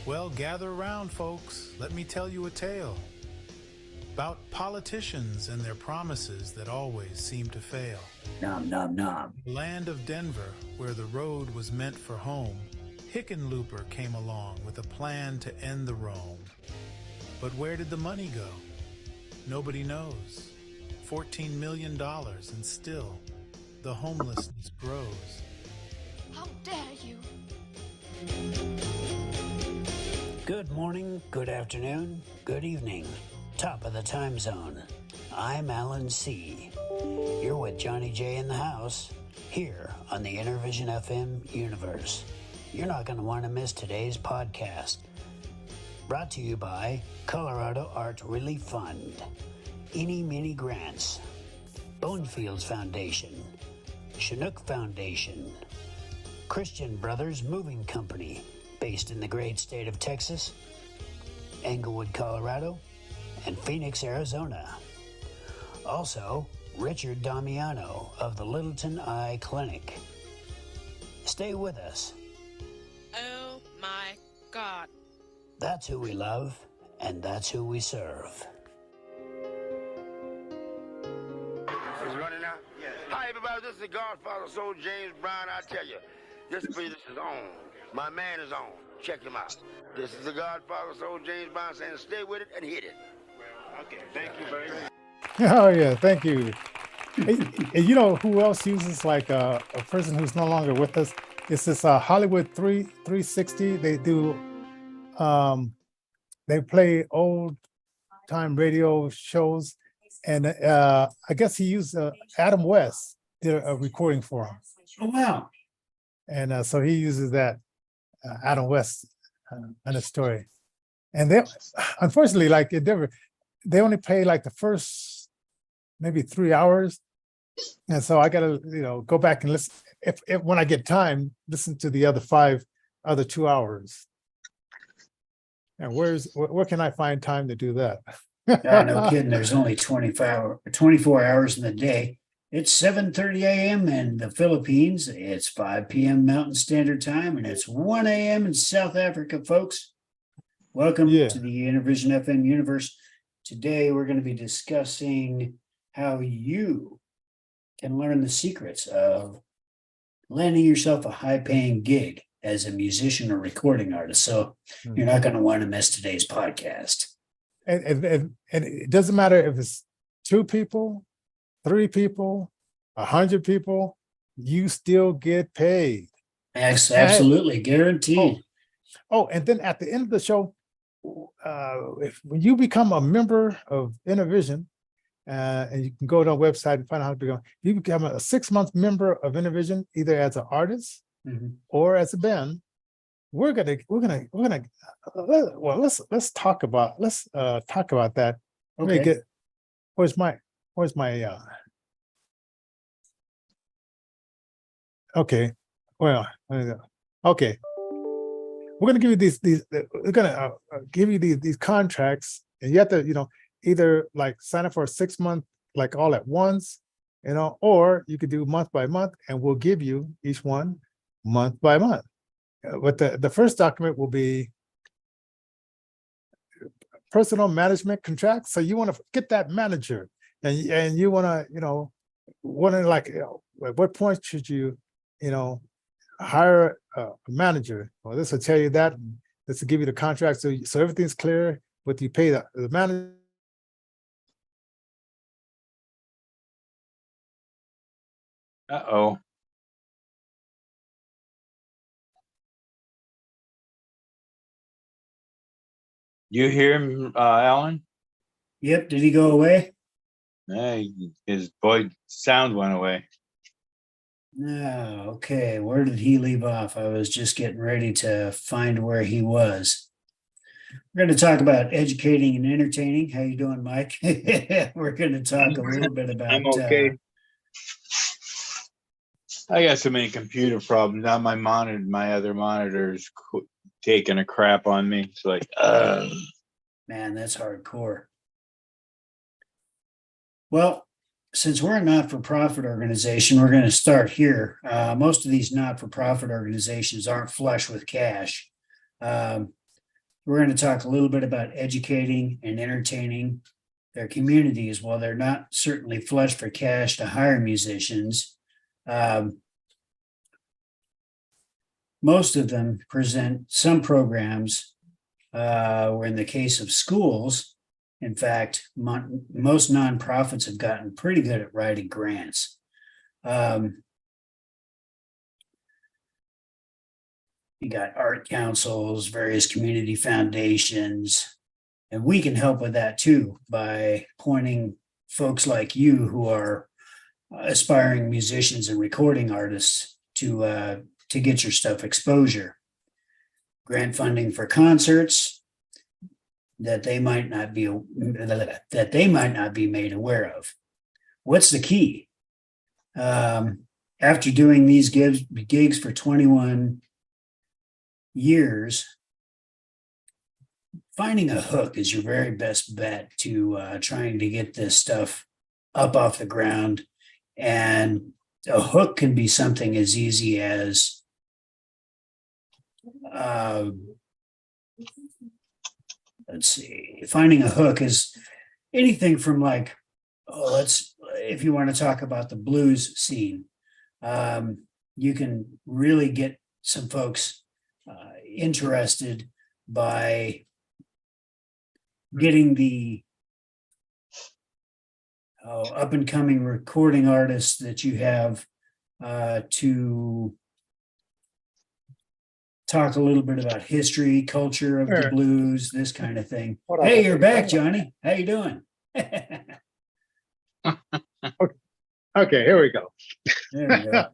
Well, gather around, folks. Let me tell you a tale about politicians and their promises that always seem to fail. Nom, nom, nom. Land of Denver, where the road was meant for home, Hickenlooper came along with a plan to end the roam. But where did the money go? Nobody knows. $14 million, and still the homelessness grows. How dare you! Good morning, good afternoon, good evening. Top of the time zone. I'm Alan C. You're with Johnnie J in the house, here on the Innervision FM universe. You're not going to want to miss today's podcast. Brought to you by Colorado Art Relief Fund, Eeny Meeny Grants, Bonefields Foundation, Chinook Foundation, Christian Brothers Moving Company, based in the great state of Texas, Englewood, Colorado, and Phoenix, Arizona. Also, Richard Damiano of the Littleton Eye Clinic. Stay with us. Oh my God. That's who we love, and that's who we serve. Is it running now? Yes. Hi, everybody. This is the Godfather Soul James Brown. I tell you, this business is on. My man is on. Check him out. This is the Godfather Soul James Brown saying stay with it and hit it. Okay, thank you very much. Oh yeah, thank you. And you know who else uses like a person who's no longer with us? It's this Hollywood 360. They do they play old time radio shows, and I guess he used Adam West did a recording for him. Oh, wow. And so he uses that Adam West in the story. And they, unfortunately, like it never, they only play like the first maybe 3 hours. And so I gotta, go back and listen. If when I get time, listen to the other 2 hours. And where can I find time to do that? No kidding. There's only 24 hours in the day. It's 7:30 a.m. in the Philippines. It's 5 p.m. Mountain Standard Time, and it's 1 a.m. in South Africa, folks. Welcome to the Innervision FM universe. Today, we're going to be discussing how you can learn the secrets of landing yourself a high-paying gig as a musician or recording artist. So you're not going to want to miss today's podcast. And it doesn't matter if it's 2 people, 3 people, 100 people, you still get paid. Absolutely, guaranteed. Oh, and then at the end of the show, when you become a member of Innervision, and you can go to our website and find out how to become. You become a 6-month member of Innervision, either as an artist or as a band. We're gonna let's talk about that. Okay. Where's my okay. Well, okay. We're gonna give you we're gonna give you these contracts, and you have to, either like sign up for a 6-month, like all at once, or you could do month by month, and we'll give you each one month by month. But the first document will be personal management contract. So you want to get that manager, and you want to, at what point should you, hire a manager? Well, this will tell you that. This will give you the contract, so everything's clear. What you pay the manager. Uh-oh. You hear him, Alan? Yep. Did he go away? His voice sound went away. No. Okay. Where did he leave off? I was just getting ready to find where he was. We're going to talk about educating and entertaining. How you doing, Mike? We're going to talk a little bit about. I'm okay. I got so many computer problems now. My other monitor's taking a crap on me. It's like, man, that's hardcore. Well, since we're a not-for-profit organization, we're going to start here. Most of these not-for-profit organizations aren't flush with cash. We're going to talk a little bit about educating and entertaining their communities. While they're not certainly flush for cash to hire musicians, most of them present some programs where, in the case of schools, in fact, most nonprofits have gotten pretty good at writing grants. You got art councils, various community foundations, and we can help with that too by pointing folks like you who are aspiring musicians and recording artists to get your stuff exposure. Grant funding for concerts that they might not be made aware of. What's the key? After doing these gigs for 21 years, finding a hook is your very best bet to trying to get this stuff up off the ground. And a hook can be something as easy as let's see, finding a hook is anything from like, if you want to talk about the blues scene, you can really get some folks interested by getting the up and coming recording artists that you have to talk a little bit about history, culture of the blues, this kind of thing. Hey, you're back, Johnny. How you doing? Okay, here we go. There we go.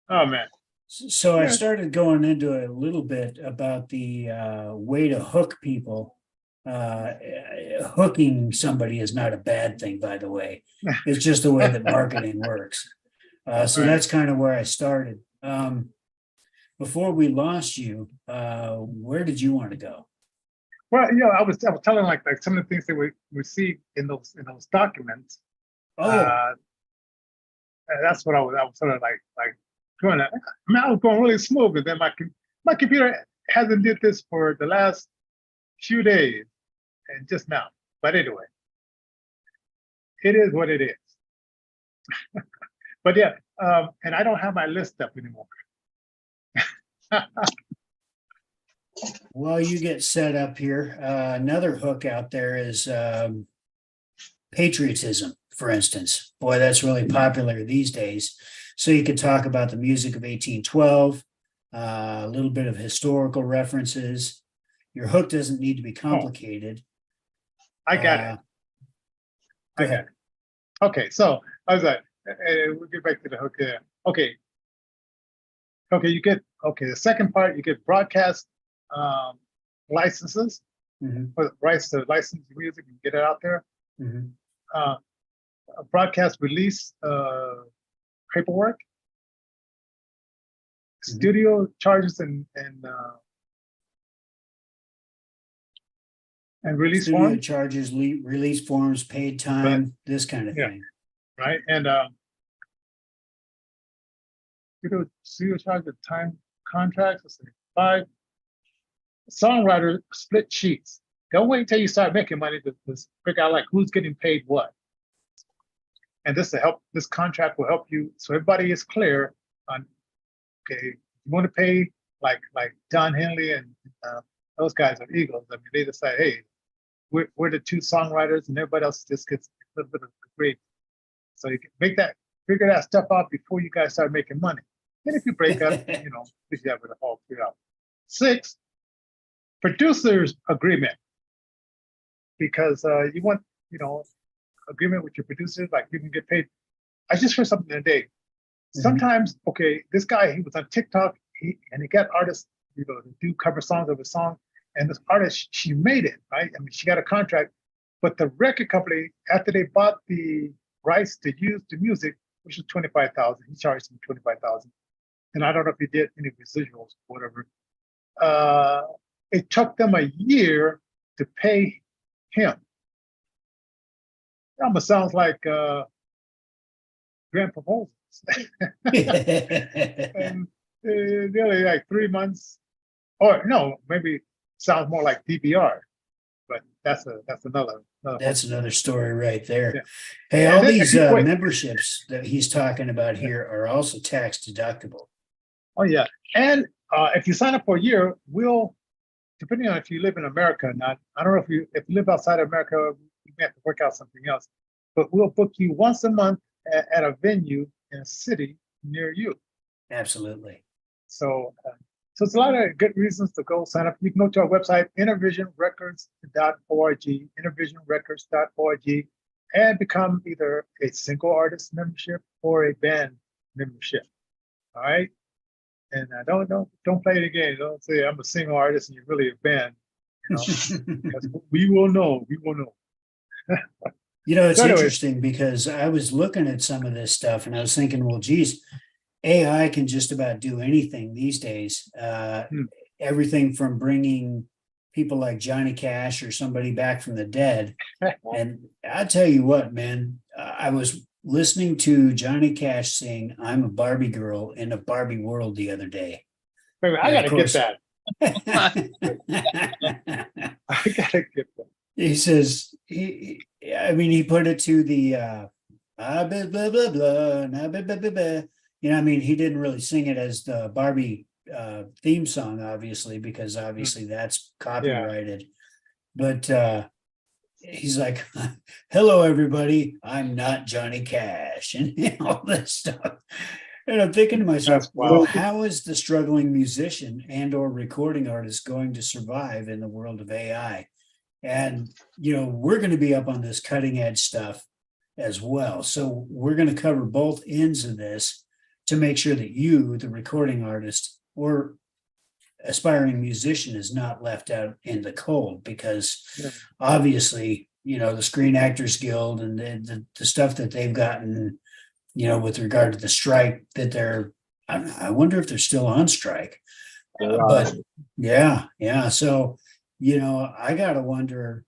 Oh, man. So I started going into a little bit about the way to hook people. Hooking somebody is not a bad thing, by the way. It's just the way that marketing works. So that's kind of where I started. Before we lost you, where did you want to go? Well, I was telling like some of the things that we received in those documents. And that's what I was sort of like going at. I mean, I was going really smooth, and then my computer hasn't did this for the last few days and just now. But anyway, it is what it is. But yeah, and I don't have my list up anymore. Well, you get set up here. Another hook out there is patriotism, for instance. Boy, that's really popular these days. So you could talk about the music of 1812, a little bit of historical references. Your hook doesn't need to be complicated. I got it. I got it. Okay, so I was like, we'll get back to the hook there. Okay, you get, the second part, you get broadcast licenses for the rights to license your music and get it out there. A broadcast release paperwork, studio charges and release Studio forms. charges, release forms, paid time, this kind of thing. Right, and studio charges, time contracts. Let's say 5 songwriter split sheets. Don't wait until you start making money to figure out like who's getting paid what. And this contract will help you so everybody is clear on, okay, you want to pay like Don Henley and those guys are Eagles. I mean, they decide, hey, we're the 2 songwriters and everybody else just gets a little bit of the grade. So you can figure that stuff out before you guys start making money. And if you break up, you have it all figured out. 6, producers agreement. Because you want, agreement with your producers, like you can get paid. I just heard something today. Sometimes, this guy, he was on TikTok, and he got artists, to do cover songs of a song. And this artist, she made it, right? I mean, she got a contract, but the record company, after they bought the rights to use the music, which was $25,000, he charged them $25,000. And I don't know if he did any residuals or whatever. It took them a year to pay him. It almost sounds like grant proposals. And really like 3 months, or no, maybe sounds more like DBR, but that's another. That's another story right there. Yeah. Hey, And all then these if you wait- memberships that he's talking about here are also tax deductible. Oh yeah, and if you sign up for a year, we'll, depending on if you live in America or not. I don't know if you live outside of America, you may have to work out something else. But we'll book you once a month at a venue in a city near you. Absolutely. So it's a lot of good reasons to go sign up. You can go to our website, innervisionrecords.org, innervisionrecords.org, and become either a single artist membership or a band membership. All right. And don't play the game. Don't say I'm a single artist and you're really a band. Because we will know. We will know. It's So anyway. interesting because I was looking at some of this stuff and I was thinking, well, geez, AI can just about do anything these days. Everything from bringing people like Johnny Cash or somebody back from the dead. And I tell you what, man, I was listening to Johnny Cash sing "I'm a Barbie Girl" in a Barbie world the other day. Wait, I gotta get that. I gotta get that. He says he put it to the blah blah blah blah, blah, blah, blah, blah. He didn't really sing it as the Barbie theme song, obviously, because obviously that's copyrighted. But he's like, "Hello, everybody. I'm not Johnny Cash," and all this stuff. And I'm thinking to myself, well, how is the struggling musician and/or recording artist going to survive in the world of AI? And we're going to be up on this cutting edge stuff as well. So we're going to cover both ends of this to make sure that you, the recording artist or aspiring musician, is not left out in the cold, because obviously, the Screen Actors Guild and the stuff that they've gotten, with regard to the strike that I wonder if they're still on strike. But yeah. So, I got to wonder,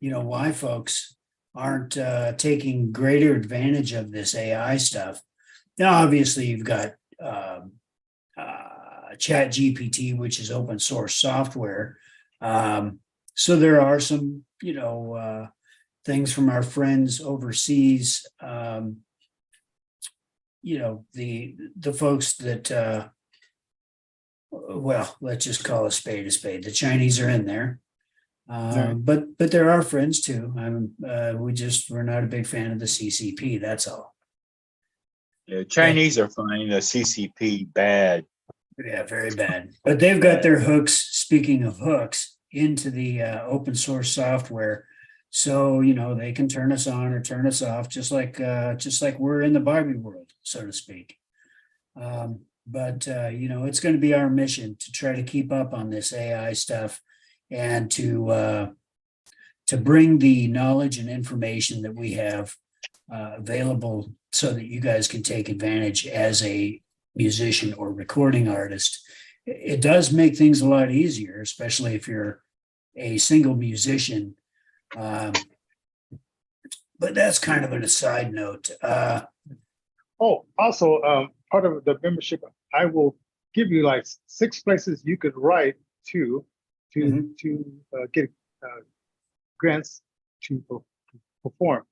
why folks aren't taking greater advantage of this AI stuff. Now, obviously, you've got Chat GPT, which is open source software. So there are some, things from our friends overseas, the folks that, well, let's just call a spade a spade. The Chinese are in there. But there are friends too. We're not a big fan of the CCP. That's all. The Chinese are finding the CCP bad. Yeah, very bad. But they've got their hooks, speaking of hooks, into the open source software. So, they can turn us on or turn us off, just like we're in the Barbie world, so to speak. But it's going to be our mission to try to keep up on this AI stuff and to bring the knowledge and information that we have available so that you guys can take advantage as a musician or recording artist. It does make things a lot easier, especially if you're a single musician. But that's kind of an aside note. Also, part of the membership, I will give you like 6 places you could write to get grants to perform.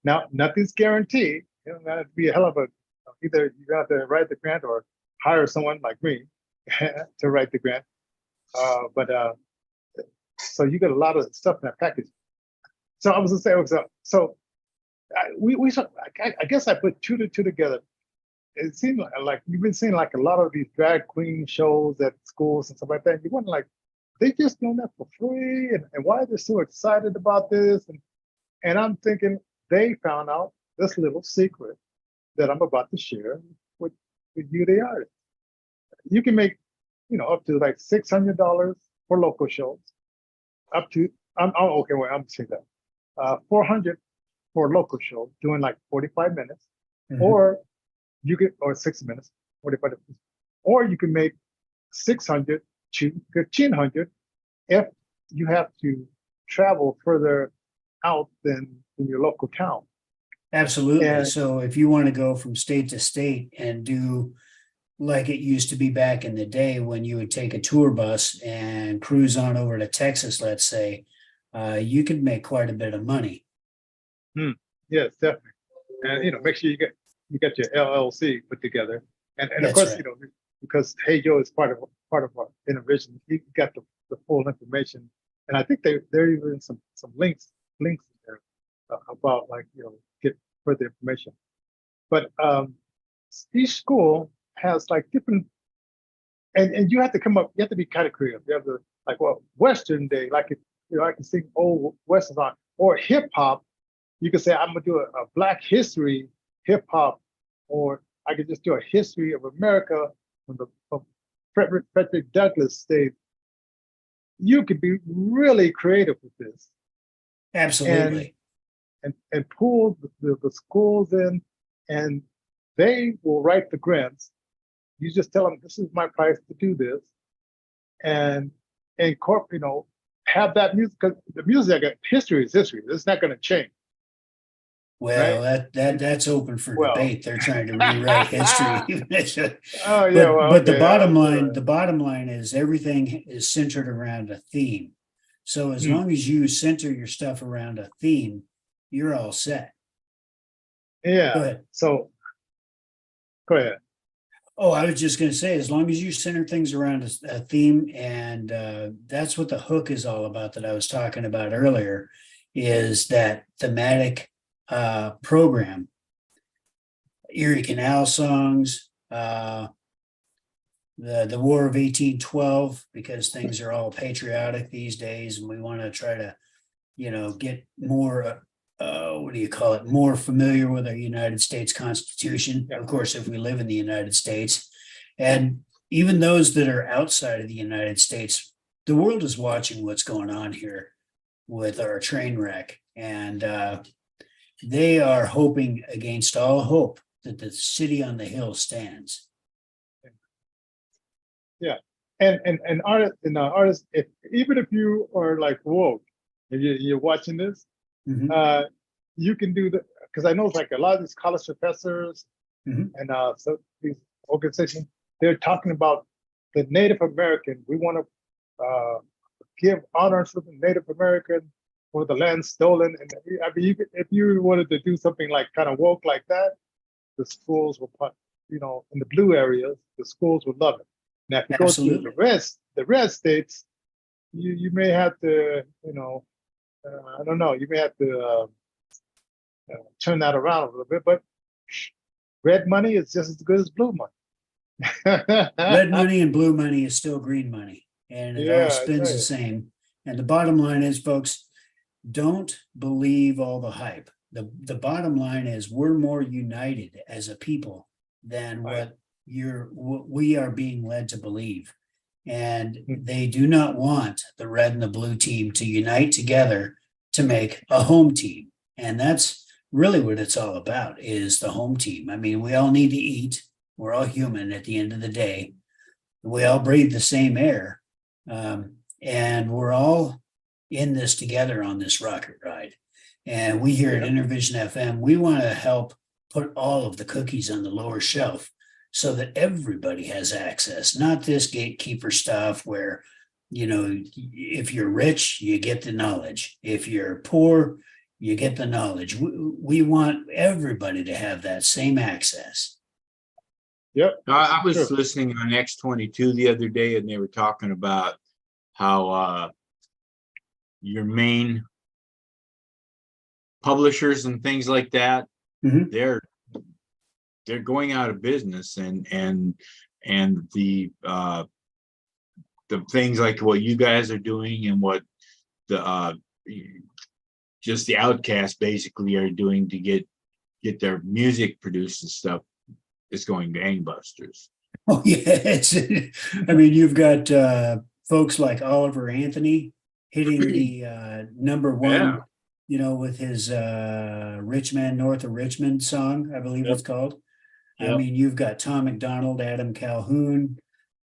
Now, nothing's guaranteed. It's going to be a hell of a, either you have to write the grant or hire someone like me to write the grant. So you get a lot of stuff in that package. So I was going to say, I guess I put 2 to 2 together. It seemed like you've been seeing like a lot of these drag queen shows at schools and stuff like that. And you wonder, like, they just doing that for free, and why are they so excited about this? And I'm thinking they found out this little secret that I'm about to share with you, the artist. You can make, up to like $600 for local shows. Up to I'm saying that $400 for a local show, doing like 45 minutes, or 6 minutes, 45 minutes, or you can make $600 to $1,500 if you have to travel further out than in your local town. Absolutely. And- So if you want to go from state to state and do like it used to be back in the day when you would take a tour bus and cruise on over to Texas, let's say, you could make quite a bit of money. Yes, definitely. And make sure you get your LLC put together. And of That's course, right. because Hey Joe is part of our Innervision, he got the full information. And I think there are even some links in there about get further information. But each school has like different, and you have to be kind of creative. You have to Western Day, like if I can sing old Western song, or hip hop. You could say I'm gonna do a Black History hip hop, or I could just do a history of America from Frederick Douglass state. You could be really creative with this. Absolutely. And pull the schools in, and they will write the grants. You just tell them this is my price to do this, and have that music, because the music, history is history. It's not going to change. Well, right? that's open for debate. They're trying to rewrite history. Oh yeah, but the okay, bottom line is everything is centered around a theme. So as long as you center your stuff around a theme, you're all set. Yeah. Go ahead. So go ahead. Oh, I was just going to say, as long as you center things around a theme, and that's what the hook is all about that I was talking about earlier, is that thematic program. Erie Canal songs, the War of 1812, because things are all patriotic these days, and we want to try to, get more, more familiar with our United States Constitution. Of course, if we live in the United States, and even those that are outside of the United States, the world is watching what's going on here with our train wreck, and they are hoping against all hope that the city on the hill stands. Yeah, and artists, even if you are like woke, and you're watching this, you can do because I know it's like a lot of these college professors and so these organizations, they're talking about the Native American. We want to give honor to the Native American for the land stolen. And I mean, if you wanted to do something like kind of woke like that, the schools will put, in the blue areas, the schools would love it. Now, if you go to the red states, you may have to, I don't know, you may have to turn that around a little bit, but red money is just as good as blue money. Red money and blue money is still green money, and it all spins the same. And the bottom line is, folks, don't believe all the hype. The bottom line is we're more united as a people than what we are being led to believe. And they do not want the red and the blue team to unite together to make a home team. And that's really what it's all about, is the home team. I mean, we all need to eat. We're all human at the end of the day. We all breathe the same air. And we're all in this together on this rocket ride. And we here at Innervision FM, we want to help put all of the cookies on the lower shelf so that everybody has access, not this gatekeeper stuff where, if you're rich, you get the knowledge. If you're poor, you get the knowledge. We want everybody to have that same access. Yep. I was listening on X22 the other day, and they were talking about how your main publishers and things like that, they're going out of business, and the things like what you guys are doing and what the just the Outcasts basically are doing to get their music produced and stuff is going gangbusters. Oh yeah, I mean, you've got folks like Oliver Anthony hitting the number one, with his Rich Man North of Richmond song, I believe it's called. I mean, you've got Tom McDonald, Adam Calhoun,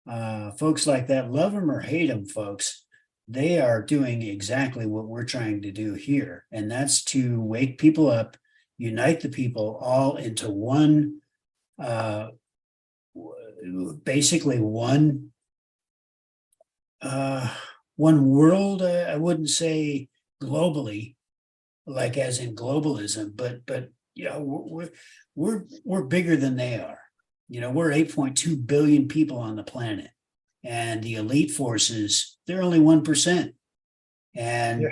folks like that. Love them or hate them, folks. They are doing exactly what we're trying to do here, and that's to wake people up, unite the people all into one, basically one world. I wouldn't say globally, like as in globalism, but you know, we're bigger than they are. You know, we're 8.2 billion people on the planet, and the elite forces, they're only 1%. And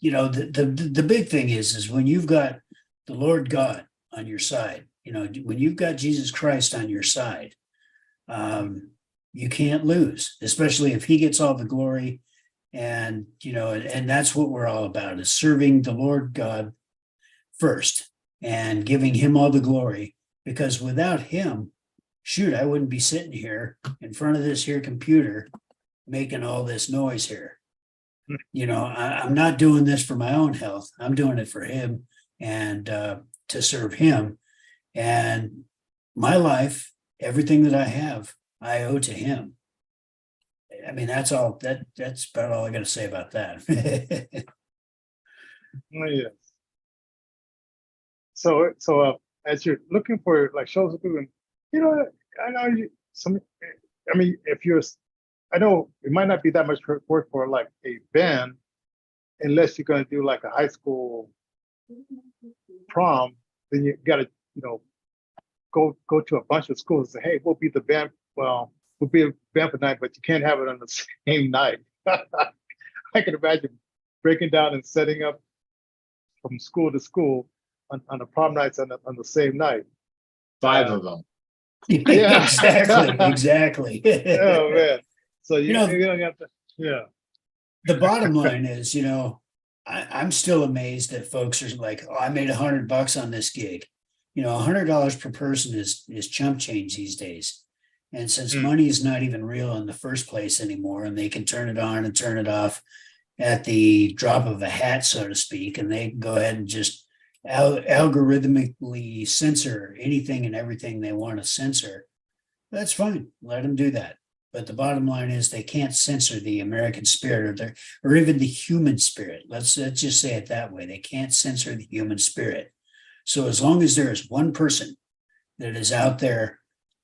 you know, the big thing is when you've got the Lord God on your side, you know, when you've got Jesus Christ on your side, you can't lose, especially if he gets all the glory. And, you know, and that's what we're all about, is serving the Lord God first and giving him all the glory, because without him, shoot, I wouldn't be sitting here in front of this here computer making all this noise here. You know, I'm not doing this for my own health. I'm doing it for him and to serve him. And my life, everything that I have, I owe to him. I mean, that's all. That's about all I got to say about that. Oh, yes. So as you're looking for like shows to do, and you know, I know you some. I mean, if you're, I know it might not be that much work for like a band, unless you're going to do like a high school prom. Then you got to, you know, go to a bunch of schools and say, hey, we'll be the band. Well, we'll be a band for night, but you can't have it on the same night. I can imagine breaking down and setting up from school to school on the prom nights on the same night. 5 of them. Yeah. exactly. Oh man. So you know, don't have to. Yeah. The bottom line is, you know, I'm still amazed that folks are like, oh, I made $100 on this gig. You know, $100 per person is chump change these days. And since money is not even real in the first place anymore, and they can turn it on and turn it off at the drop of a hat, so to speak, and they can go ahead and just algorithmically censor anything and everything they want to censor, that's fine. Let them do that. But the bottom line is they can't censor the American spirit or even the human spirit. Let's just say it that way. They can't censor the human spirit. So as long as there is one person that is out there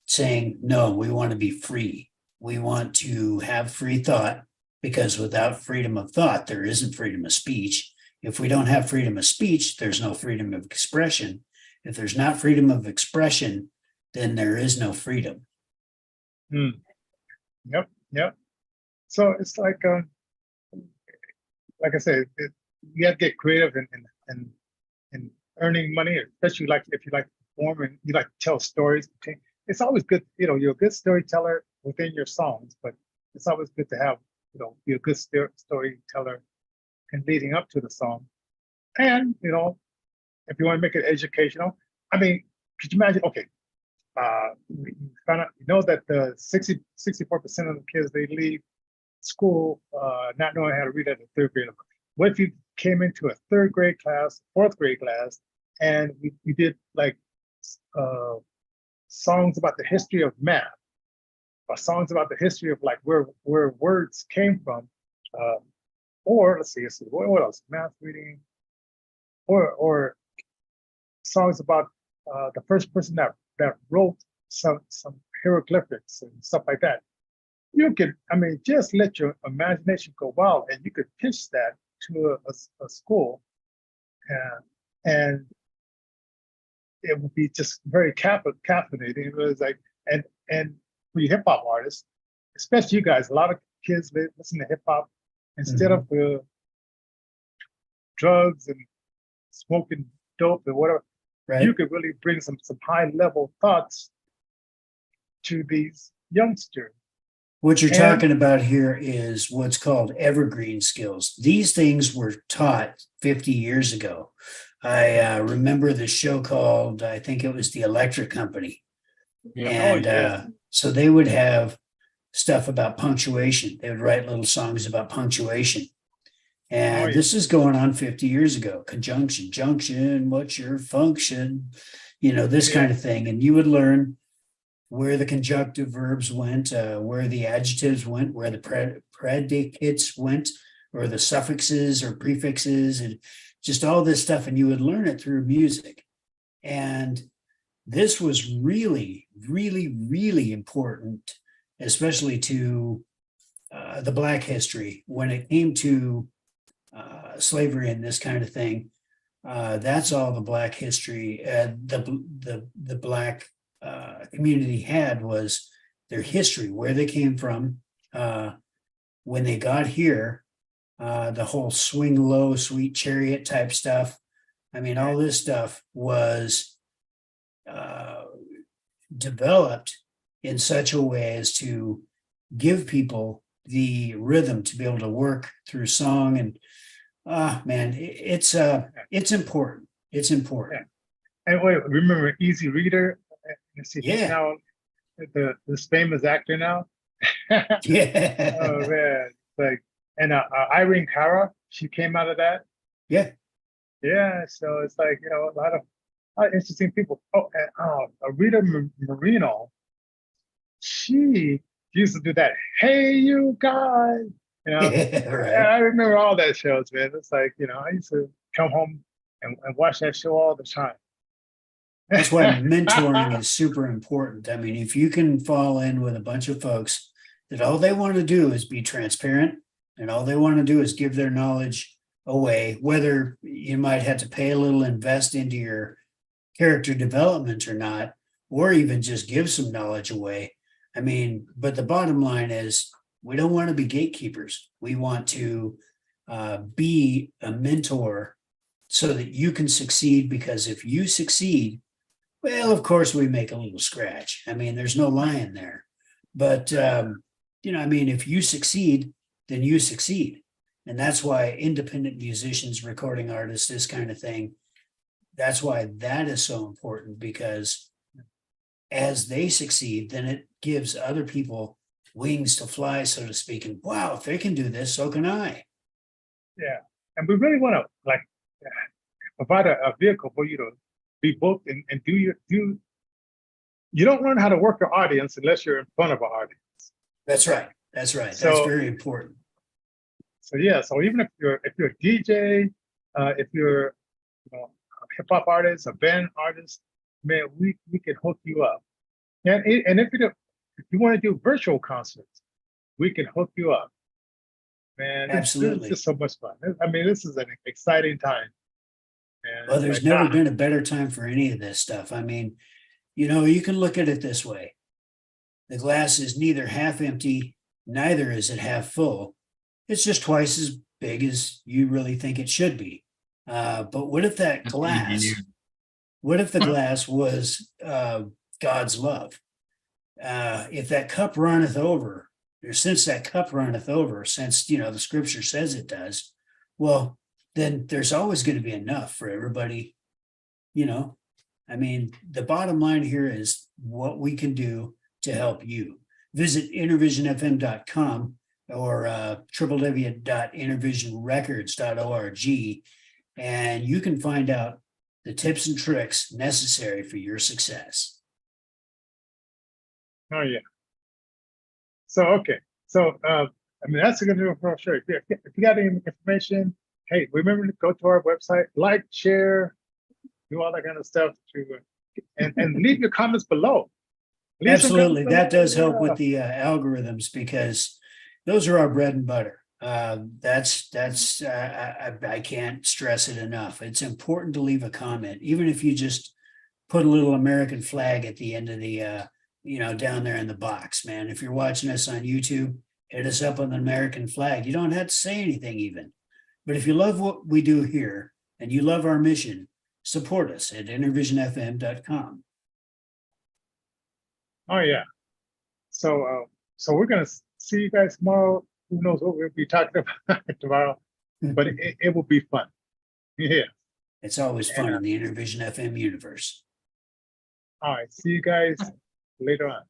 saying, no, we want to be free. We want to have free thought, because without freedom of thought, there isn't freedom of speech. If we don't have freedom of speech, there's no freedom of expression. If there's not freedom of expression, then there is no freedom. Yep. So it's like I said, you have to get creative in earning money, especially like if you like to perform and you like to tell stories. It's always good, you know, you're a good storyteller within your songs, but it's always good to have, you know, be a good storyteller and leading up to the song. And, you know, if you want to make it educational, I mean, could you imagine, okay, you found out, you know, that the 64% of the kids, they leave school not knowing how to read at the 3rd grade level. What if you came into a 3rd grade class, 4th grade class, and we did like songs about the history of math, or songs about the history of like where words came from, or let's see, what else? Math reading, or songs about the first person that wrote some hieroglyphics and stuff like that. You could, I mean, just let your imagination go wild, and you could pitch that to a school, and it would be just very captivating. It was like, and for you hip hop artists, especially you guys, a lot of kids listen to hip hop instead of drugs and smoking dope and whatever. Right. You could really bring some high level thoughts to these youngsters. What you're talking about here is what's called evergreen skills. These things were taught 50 years ago. I remember the show called, I think it was The Electric Company. Yeah. And so they would have stuff about punctuation. They would write little songs about punctuation. And this is going on 50 years ago. Conjunction, junction, what's your function? You know, this kind of thing. And you would learn where the conjunctive verbs went, where the adjectives went, where the predicates went, or the suffixes or prefixes, and just all this stuff. And you would learn it through music. And this was really, really, really important, especially to the Black history when it came to slavery and this kind of thing. That's all the Black history, the Black community had was their history, where they came from. When they got here, the whole swing low, sweet chariot type stuff. I mean, all this stuff was developed in such a way as to give people the rhythm to be able to work through song. And man, it's important. It's important. And wait, remember Easy Reader? See, he's Yeah. now this famous actor now. Yeah. Oh man, like, and Irene Cara, she came out of that. Yeah. Yeah, so it's like, you know, a lot of interesting people. Oh, and Rita Marino, she used to do that. Hey, you guys, you know. Right. I remember all that shows, man. It's like, you know, I used to come home and watch that show all the time. That's why mentoring is super important. I mean, if you can fall in with a bunch of folks that all they want to do is be transparent and all they want to do is give their knowledge away, whether you might have to pay a little, invest into your character development or not, or even just give some knowledge away. I mean, but the bottom line is we don't want to be gatekeepers. We want to be a mentor so that you can succeed, because if you succeed, well, of course, we make a little scratch. I mean, there's no lying there. But, you know, I mean, if you succeed, then you succeed. And that's why independent musicians, recording artists, this kind of thing, that's why that is so important, because as they succeed, then it gives other people wings to fly, so to speak. And wow, if they can do this, so can I. Yeah, and we really want to like provide a vehicle for you to be booked and do you don't learn how to work your audience unless you're in front of an audience. That's right. That's right. So, that's very important. So yeah, so even if you're a DJ, if you're, you know, a hip hop artist, a band artist, man, we can hook you up. And if you want to do virtual concerts, we can hook you up. Man, Absolutely. It's just so much fun. I mean, this is an exciting time. And Well, there's like, never been a better time for any of this stuff. I mean, you know, you can look at it this way. The glass is neither half empty, neither is it half full. It's just twice as big as you really think it should be. But what if that glass, what if the glass was God's love? If that cup runneth over, or since that cup runneth over, since, you know, the scripture says it does, well, then there's always going to be enough for everybody. You know, I mean, the bottom line here is what we can do to help you. Visit innervisionfm.com or www.innervisionrecords.org, and you can find out the tips and tricks necessary for your success. Oh yeah. So okay. So I mean, that's a good deal for sure. If you got any information, hey, remember to go to our website, like, share, do all that kind of stuff, and leave your comments below. Absolutely, that does help with the algorithms, because those are our bread and butter. I can't stress it enough. It's important to leave a comment, even if you just put a little American flag at the end of the, you know, down there in the box, man. If you're watching us on YouTube, hit us up on the American flag. You don't have to say anything even. But if you love what we do here and you love our mission, support us at innervisionfm.com. Oh yeah. So we're gonna see you guys tomorrow. Who knows what we'll be talking about tomorrow, but it will be fun. Yeah. It's always fun in the Innervision FM universe. All right. See you guys later on.